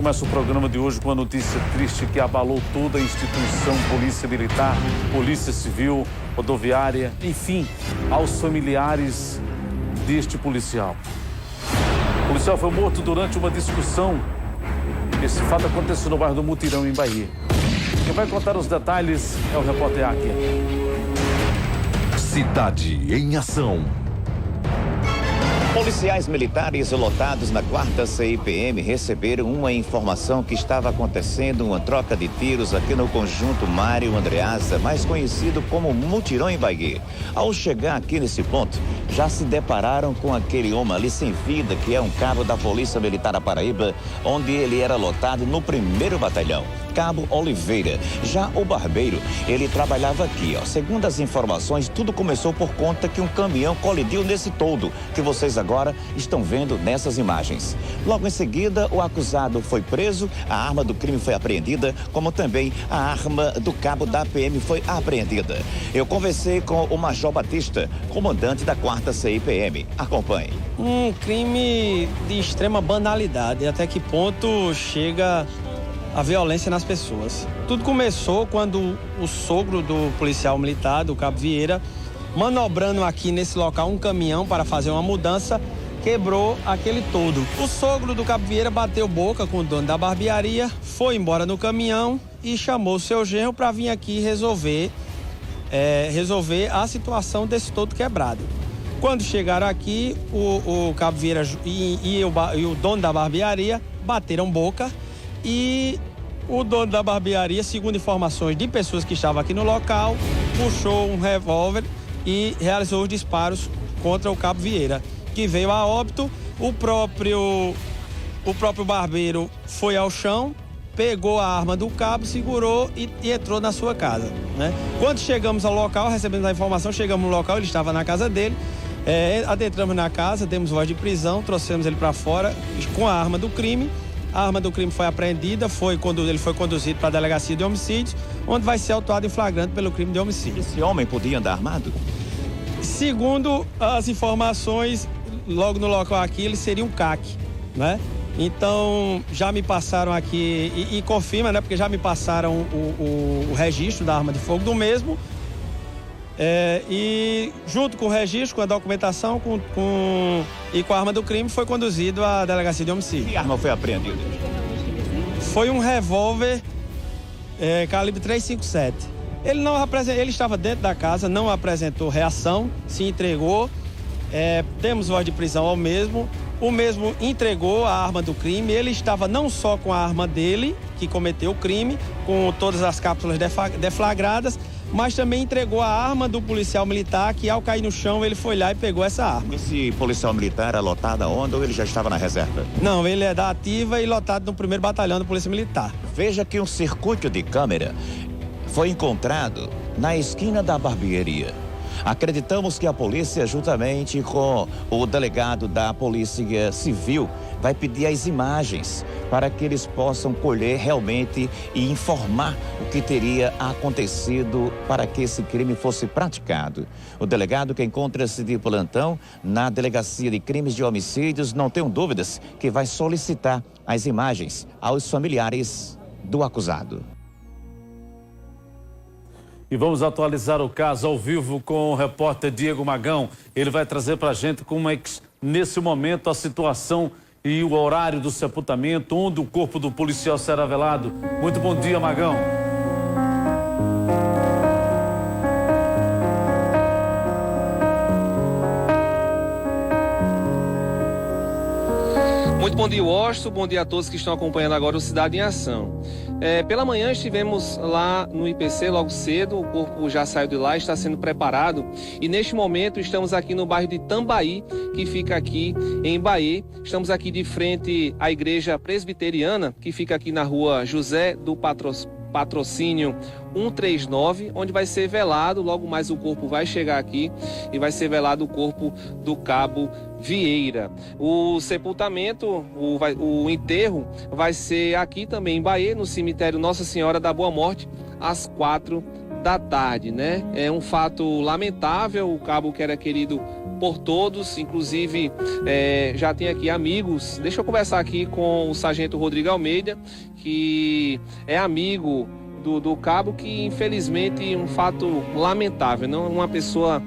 Começa o programa de hoje com uma notícia triste que abalou toda a instituição, Polícia Militar, Polícia Civil, Rodoviária, enfim, aos familiares deste policial. O policial foi morto durante uma discussão. Esse fato aconteceu no bairro do Mutirão, em Bahia. Quem vai contar os detalhes é o repórter aqui. Cidade em Ação. Policiais militares lotados na 4ª CIPM receberam uma informação que estava acontecendo uma troca de tiros aqui no conjunto Mário Andreasa, mais conhecido como Mutirão, em Bahia. Ao chegar aqui nesse ponto, já se depararam com aquele homem ali sem vida, que é um cabo da Polícia Militar da Paraíba, onde ele era lotado no 1º Batalhão, Cabo Oliveira. Já o barbeiro, ele trabalhava aqui, ó. Segundo as informações, tudo começou por conta que um caminhão colidiu nesse toldo que vocês agora estão vendo nessas imagens. Logo em seguida, o acusado foi preso, a arma do crime foi apreendida, como também a arma do cabo da PM foi apreendida. Eu conversei com o Major Batista, comandante da 4ª CIPM. Acompanhe. Um crime de extrema banalidade. Até que ponto chega a violência nas pessoas? Tudo começou quando o sogro do policial militar, do Cabo Vieira, manobrando aqui nesse local um caminhão para fazer uma mudança, quebrou aquele toldo. O sogro do Cabo Vieira bateu boca com o dono da barbearia, foi embora no caminhão e chamou o seu genro para vir aqui resolver a situação desse toldo quebrado. Quando chegaram aqui, o Cabo Vieira e o dono da barbearia bateram boca e o dono da barbearia, segundo informações de pessoas que estavam aqui no local, puxou um revólver e realizou os disparos contra o Cabo Vieira, que veio a óbito. O próprio barbeiro foi ao chão, pegou a arma do cabo, segurou e entrou na sua casa, né? Quando chegamos ao local, recebemos a informação, chegamos no local, ele estava na casa dele, adentramos na casa, demos voz de prisão, trouxemos ele para fora com a arma do crime. A arma do crime foi apreendida, ele foi conduzido para a delegacia de homicídios, onde vai ser autuado em flagrante pelo crime de homicídio. Esse homem podia andar armado? Segundo as informações, logo no local aqui, ele seria um CAC, né? Então, já me passaram aqui, e confirma, né? Porque já me passaram o registro da arma de fogo do mesmo. E junto com o registro, com a documentação e com a arma do crime, foi conduzido à delegacia de homicídio. Que arma foi apreendida? Foi um revólver calibre 357. Ele estava dentro da casa, não apresentou reação, se entregou. Demos voz de prisão ao mesmo. O mesmo entregou a arma do crime. Ele estava não só com a arma dele, que cometeu o crime, com todas as cápsulas deflagradas, mas também entregou a arma do policial militar, que ao cair no chão ele foi lá e pegou essa arma. Esse policial militar é lotado aonde ou ele já estava na reserva? Não, ele é da ativa e lotado no 1º Batalhão da Polícia Militar. Veja que um circuito de câmera foi encontrado na esquina da barbearia. Acreditamos que a polícia, juntamente com o delegado da Polícia Civil, vai pedir as imagens para que eles possam colher realmente e informar o que teria acontecido para que esse crime fosse praticado. O delegado, que encontra-se de plantão na Delegacia de Crimes de Homicídios, não tenho dúvidas que vai solicitar as imagens aos familiares do acusado. E vamos atualizar o caso ao vivo com o repórter Diego Magão. Ele vai trazer para a gente como é que, nesse momento, a situação e o horário do sepultamento, onde o corpo do policial será velado. Muito bom dia, Magão. Muito bom dia, Washington. Bom dia a todos que estão acompanhando agora o Cidade em Ação. Pela manhã estivemos lá no IPC logo cedo, o corpo já saiu de lá, está sendo preparado. E neste momento estamos aqui no bairro de Tambaí, que fica aqui em Bahia. Estamos aqui de frente à igreja presbiteriana, que fica aqui na rua José do Patrocínio 139, onde vai ser velado, logo mais o corpo vai chegar aqui e vai ser velado o corpo do Cabo Vieira. O sepultamento, o enterro vai ser aqui também em Bahia, no cemitério Nossa Senhora da Boa Morte, às 4 da tarde, né? É um fato lamentável, o cabo que era querido por todos, inclusive já tem aqui amigos. Deixa eu conversar aqui com o sargento Rodrigo Almeida, que é amigo do cabo, que infelizmente um fato lamentável, não uma pessoa,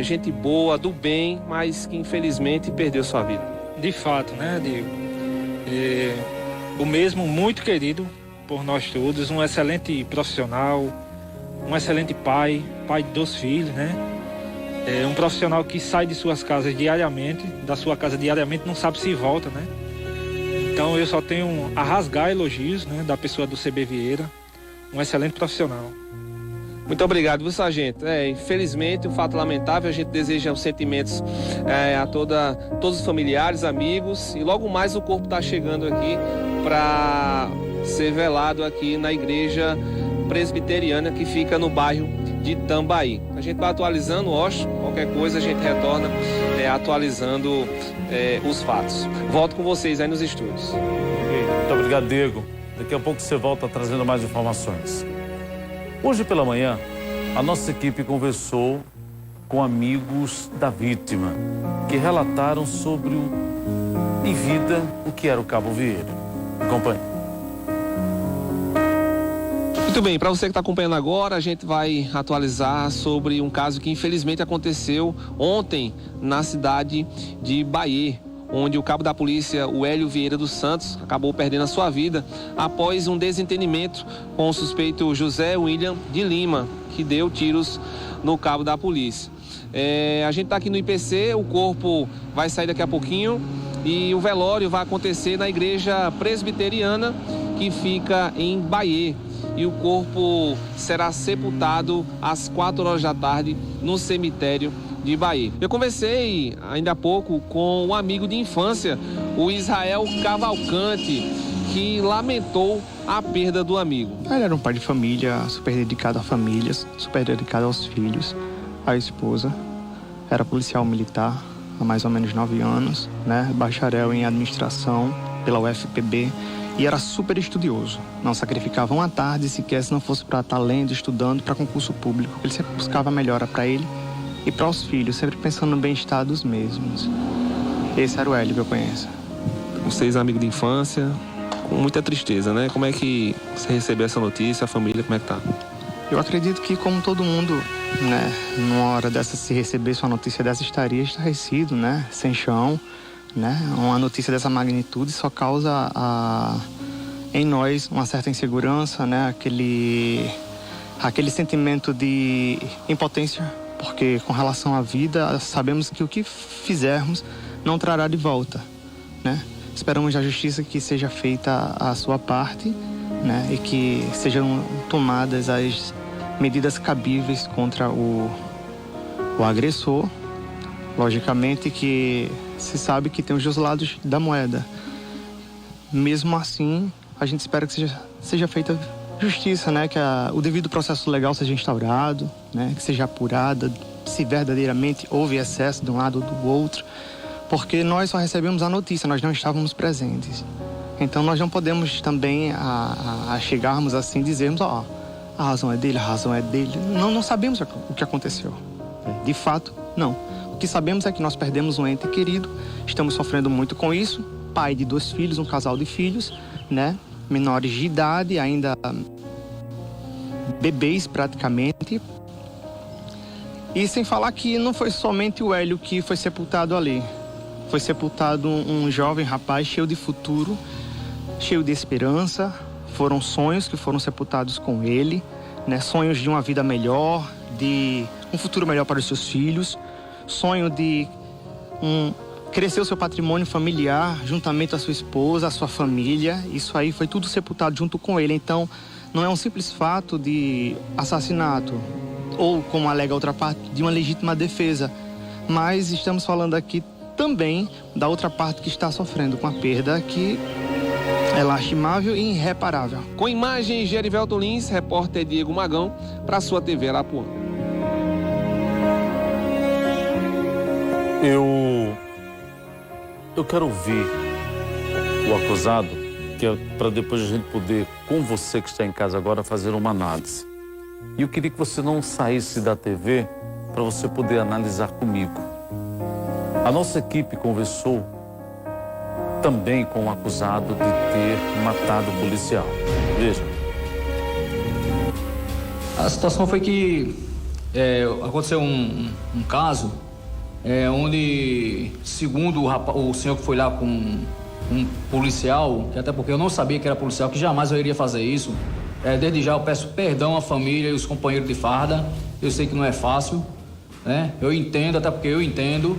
gente boa, do bem, mas que infelizmente perdeu sua vida. De fato, né, Diego? O mesmo muito querido por nós todos, um excelente profissional, um excelente pai de 2 filhos, né? Um profissional que sai de suas casas diariamente, da sua casa diariamente, não sabe se volta, né? Então eu só tenho a rasgar elogios, né, da pessoa do CB Vieira, um excelente profissional. Muito obrigado, viu, sargento? Infelizmente, um fato lamentável. A gente deseja os sentimentos a todos os familiares, amigos, e logo mais o corpo está chegando aqui para ser velado aqui na igreja presbiteriana que fica no bairro de Tambaí. A gente vai atualizando, qualquer coisa a gente retorna atualizando os fatos. Volto com vocês aí nos estúdios. Muito obrigado, Diego. Daqui a pouco você volta trazendo mais informações. Hoje pela manhã, a nossa equipe conversou com amigos da vítima, que relataram sobre em vida o que era o Cabo Vieira. Acompanhe. Muito bem, para você que está acompanhando agora, a gente vai atualizar sobre um caso que infelizmente aconteceu ontem na cidade de Bahia, onde o cabo da polícia, o Hélio Vieira dos Santos, acabou perdendo a sua vida após um desentendimento com o suspeito José William de Lima, que deu tiros no cabo da polícia. A gente está aqui no IPC, o corpo vai sair daqui a pouquinho e o velório vai acontecer na igreja presbiteriana que fica em Bahia. E o corpo será sepultado às 4 horas da tarde no cemitério de Bahia. Eu conversei ainda há pouco com um amigo de infância, o Israel Cavalcante, que lamentou a perda do amigo. Ele era um pai de família, super dedicado à família, super dedicado aos filhos, à esposa. Era policial militar há mais ou menos 9 anos, né? Bacharel em administração pela UFPB. E era super estudioso. Não sacrificava uma tarde sequer se não fosse para estar lendo, estudando para concurso público. Ele sempre buscava a melhora para ele e para os filhos, sempre pensando no bem-estar dos mesmos. Esse era o Hélio que eu conheço. Vocês, amigos de infância, com muita tristeza, né? Como é que você recebeu essa notícia, a família, como é que tá? Eu acredito que, como todo mundo, né, numa hora dessa, se recebesse uma notícia dessa, estaria estarrecido, né? Sem chão, né? Uma notícia dessa magnitude só causa em nós uma certa insegurança, né? Aquele sentimento de impotência, porque com relação à vida, sabemos que o que fizermos não trará de volta, né? Esperamos da justiça que seja feita a sua parte, né? E que sejam tomadas as medidas cabíveis contra o agressor. Logicamente que se sabe que tem os dois lados da moeda. Mesmo assim, a gente espera que seja feita justiça, né? Que o devido processo legal seja instaurado, né? Que seja apurada se verdadeiramente houve excesso de um lado ou do outro, porque nós só recebemos a notícia, nós não estávamos presentes. Então nós não podemos também chegarmos assim e dizermos, a razão é dele, a razão é dele. Não sabemos o que aconteceu. De fato, não. O que sabemos é que nós perdemos um ente querido, estamos sofrendo muito com isso, pai de 2 filhos, um casal de filhos, né? Menores de idade, ainda bebês praticamente. E sem falar que não foi somente o Hélio que foi sepultado ali. Foi sepultado um jovem rapaz cheio de futuro, cheio de esperança. Foram sonhos que foram sepultados com ele, né? Sonhos de uma vida melhor, de um futuro melhor para os seus filhos. Sonho de crescer o seu patrimônio familiar juntamente à sua esposa, à sua família. Isso aí foi tudo sepultado junto com ele. Então, não é um simples fato de assassinato ou, como alega a outra parte, de uma legítima defesa. Mas estamos falando aqui também da outra parte que está sofrendo com a perda, que é lastimável e irreparável. Com imagens, Gerivelto Lins, repórter Diego Magão, para a sua TV Arapuã. Eu quero ouvir o acusado, que é para depois a gente poder, com você que está em casa agora, fazer uma análise. E eu queria que você não saísse da TV para você poder analisar comigo. A nossa equipe conversou também com o acusado de ter matado o policial. Veja. A situação foi que aconteceu um caso onde, segundo o senhor que foi lá com um policial, que até porque eu não sabia que era policial, que jamais eu iria fazer isso. Desde já eu peço perdão à família e os companheiros de farda. Eu sei que não é fácil, né? Eu entendo, até porque eu entendo.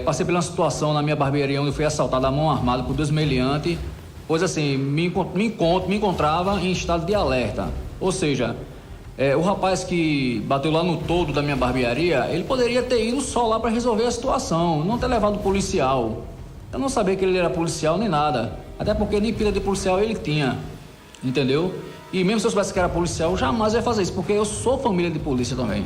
Passei por uma situação na minha barbearia onde eu fui assaltado à mão armada por 2 meliantes, pois assim, me encontrava em estado de alerta. Ou seja, o rapaz que bateu lá no todo da minha barbearia, ele poderia ter ido só lá para resolver a situação, não ter levado o policial. Eu não sabia que ele era policial nem nada, até porque nem pilha de policial ele tinha, entendeu? E mesmo se eu soubesse que era policial, eu jamais ia fazer isso, porque eu sou família de polícia também,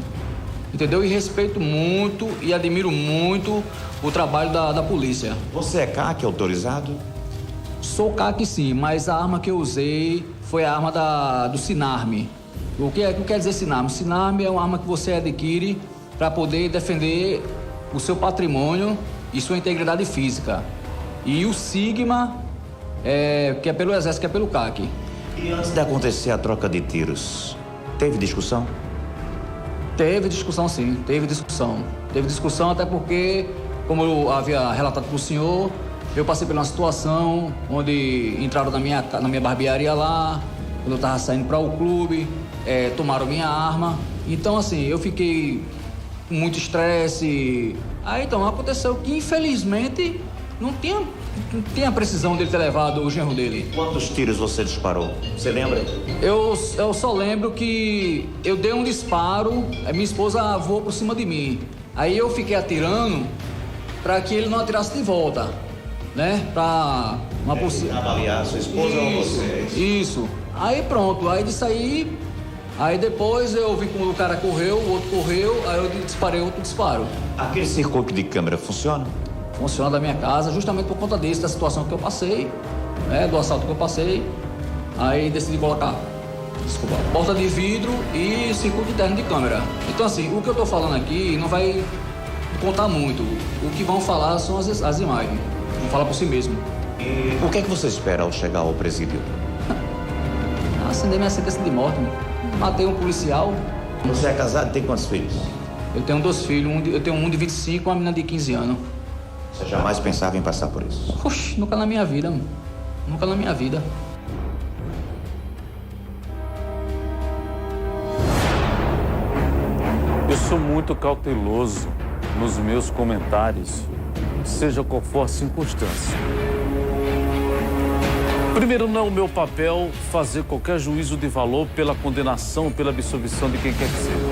entendeu? E respeito muito e admiro muito o trabalho da polícia. Você é CAC autorizado? Sou CAC sim, mas a arma que eu usei foi a arma do Sinarme. O que quer dizer Sinarme? Sinarme é uma arma que você adquire para poder defender o seu patrimônio e sua integridade física. E o Sigma, que é pelo Exército, que é pelo CAC. E antes de acontecer a troca de tiros, teve discussão? Teve discussão sim, teve discussão. Teve discussão até porque, como eu havia relatado para o senhor, eu passei por uma situação onde entraram na minha barbearia lá, quando eu estava saindo para o clube, tomaram minha arma. Então, assim, eu fiquei com muito estresse. Aí, então, aconteceu que, infelizmente, não tinha precisão dele ter levado o genro dele. Quantos tiros você disparou? Você lembra? Eu só lembro que eu dei um disparo, a minha esposa voou por cima de mim. Aí eu fiquei atirando para que ele não atirasse de volta, né? Para uma possível... Avaliar sua esposa ou você? Isso. Aí pronto, aí disso aí depois eu vi como o cara correu, o outro correu, aí eu disparei outro disparo. Aquele circuito de câmera funciona? Funciona da minha casa, justamente por conta disso, da situação que eu passei, do assalto que eu passei. Aí decidi colocar, porta de vidro e circuito interno de câmera. Então assim, o que eu tô falando aqui não vai contar muito. O que vão falar são as imagens. Vão falar por si mesmo. E o que é que você espera ao chegar ao presídio? Acender minha sentença de morte. Matei um policial. Você é casado e tem quantos filhos? Eu tenho 2 filhos, eu tenho um de 25 e uma menina de 15 anos. Você jamais pensava em passar por isso? Oxe, nunca na minha vida, mano. Nunca na minha vida. Eu sou muito cauteloso nos meus comentários, seja qual for a circunstância. Primeiro, não é o meu papel fazer qualquer juízo de valor pela condenação, pela absolvição de quem quer que seja.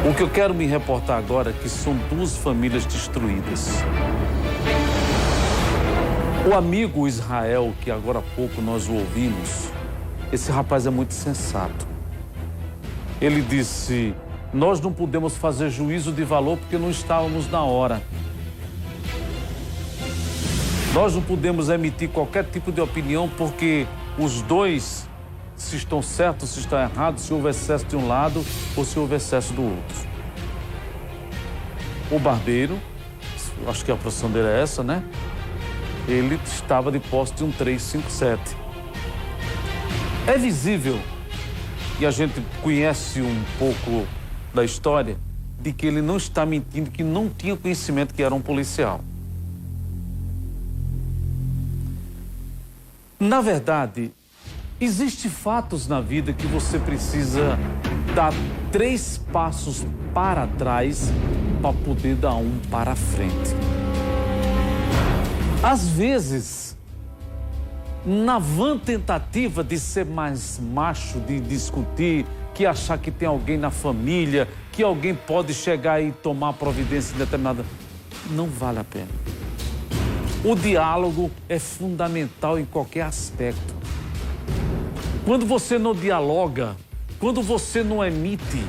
O que eu quero me reportar agora é que são 2 famílias destruídas. O amigo Israel, que agora há pouco nós o ouvimos, esse rapaz é muito sensato. Ele disse: nós não podemos fazer juízo de valor porque não estávamos na hora. Nós não podemos emitir qualquer tipo de opinião porque os dois, se estão certos, se estão errados, se houve excesso de um lado ou se houve excesso do outro. O barbeiro, acho que a profissão dele é essa, né? Ele estava de posse de um 357. É visível, e a gente conhece um pouco da história, de que ele não está mentindo, que não tinha conhecimento que era um policial. Na verdade, existem fatos na vida que você precisa dar 3 passos para trás para poder dar um para frente. Às vezes, na vã tentativa de ser mais macho, de discutir, que achar que tem alguém na família, que alguém pode chegar e tomar providência determinada, não vale a pena. O diálogo é fundamental em qualquer aspecto. Quando você não dialoga, quando você não emite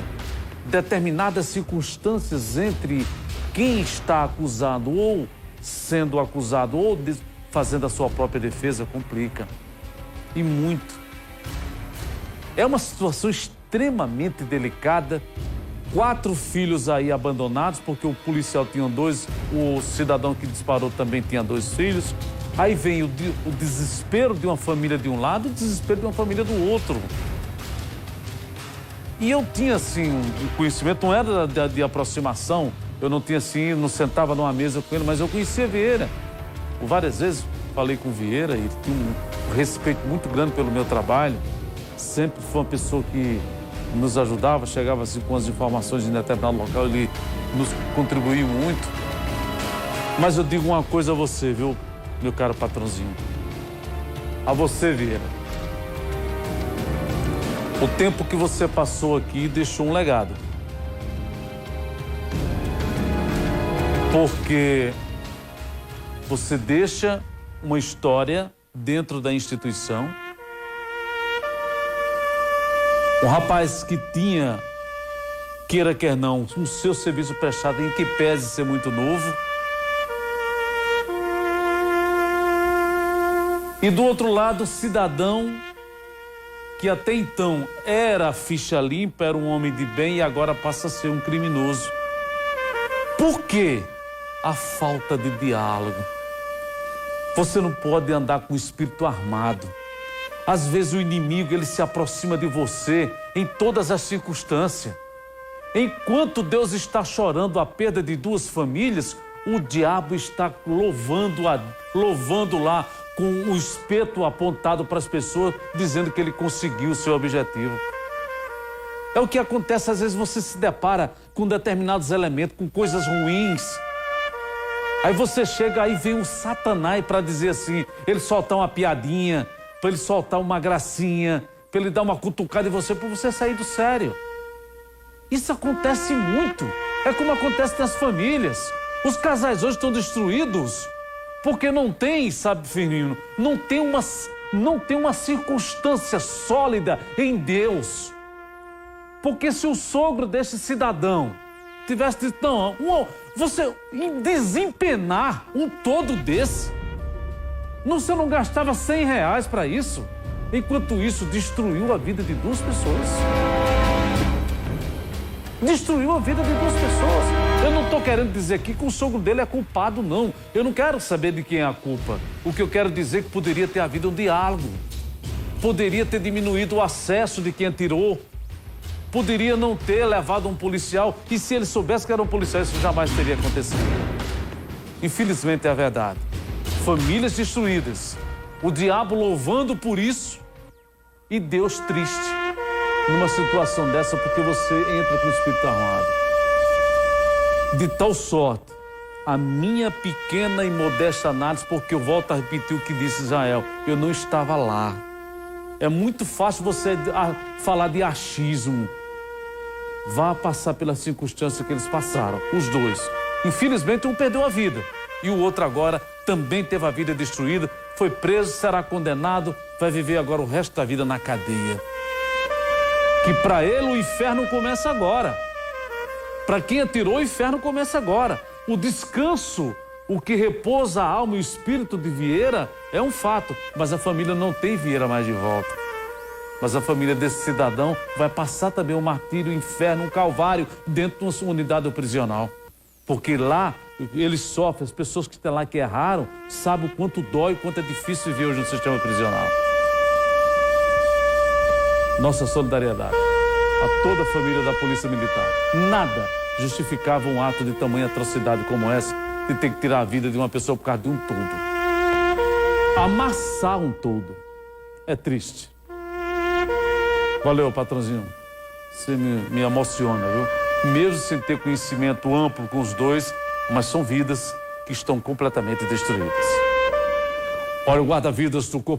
determinadas circunstâncias entre quem está acusado ou sendo acusado ou fazendo a sua própria defesa, complica. E muito. É uma situação extremamente delicada. 4 filhos aí abandonados, porque o policial tinha 2, o cidadão que disparou também tinha 2 filhos. Aí vem o desespero de uma família de um lado e o desespero de uma família do outro. E eu tinha, assim, um conhecimento, não era de aproximação, eu não tinha, assim, não sentava numa mesa com ele, mas eu conhecia Vieira. Por várias vezes falei com o Vieira e tinha um respeito muito grande pelo meu trabalho. Sempre foi uma pessoa que nos ajudava, chegava assim com as informações em determinado local, ele nos contribuiu muito. Mas eu digo uma coisa a você, viu, meu caro patrãozinho? A você, Vieira. O tempo que você passou aqui deixou um legado. Porque você deixa uma história dentro da instituição. Um rapaz que tinha, queira quer não, o seu serviço prestado, em que pese ser muito novo. E do outro lado, cidadão que até então era ficha limpa, era um homem de bem e agora passa a ser um criminoso. Por quê? A falta de diálogo. Você não pode andar com o espírito armado. Às vezes o inimigo, ele se aproxima de você em todas as circunstâncias. Enquanto Deus está chorando a perda de 2 famílias, o diabo está louvando lá com o espeto apontado para as pessoas, dizendo que ele conseguiu o seu objetivo. É o que acontece, às vezes você se depara com determinados elementos, com coisas ruins. Aí você chega, aí vem um Satanás para dizer assim, ele soltar uma piadinha, para ele soltar uma gracinha, para ele dar uma cutucada em você, para você sair do sério. Isso acontece muito. É como acontece nas famílias. Os casais hoje estão destruídos porque não tem, sabe, Firmino, não tem uma circunstância sólida em Deus. Porque se o sogro desse cidadão tivesse dito, não, você desempenar um todo desse, você não gastava R$100 para isso. Enquanto isso, destruiu a vida de 2 pessoas. Destruiu a vida de 2 pessoas. Eu não estou querendo dizer aqui que o sogro dele é culpado, não. Eu não quero saber de quem é a culpa. O que eu quero dizer é que poderia ter havido um diálogo. Poderia ter diminuído o acesso de quem atirou. Poderia não ter levado um policial. E se ele soubesse que era um policial, isso jamais teria acontecido. Infelizmente é a verdade. Famílias destruídas. O diabo louvando por isso. E Deus triste numa situação dessa, porque você entra com o espírito armado. De tal sorte, a minha pequena e modesta análise, porque eu volto a repetir o que disse Israel, eu não estava lá. É muito fácil você falar de achismo. Vá passar pelas circunstâncias que eles passaram, os 2. Infelizmente, um perdeu a vida e o outro agora também teve a vida destruída, foi preso, será condenado, vai viver agora o resto da vida na cadeia. Que para ele o inferno começa agora. Para quem atirou, o inferno começa agora. O descanso, o que repousa a alma e o espírito de Vieira é um fato, mas a família não tem Vieira mais de volta. Mas a família desse cidadão vai passar também um martírio, um inferno, um calvário dentro de uma unidade prisional. Porque lá eles sofrem, as pessoas que estão lá que erraram, sabem o quanto dói, o quanto é difícil viver hoje no sistema prisional. Nossa solidariedade a toda a família da Polícia Militar. Nada justificava um ato de tamanha atrocidade como essa, de ter que tirar a vida de uma pessoa por causa de um todo. Amassar um todo é triste. Valeu, patrãozinho. Você me emociona, viu? Mesmo sem ter conhecimento amplo com os 2, mas são vidas que estão completamente destruídas. Olha, o guarda-vidas do Corpo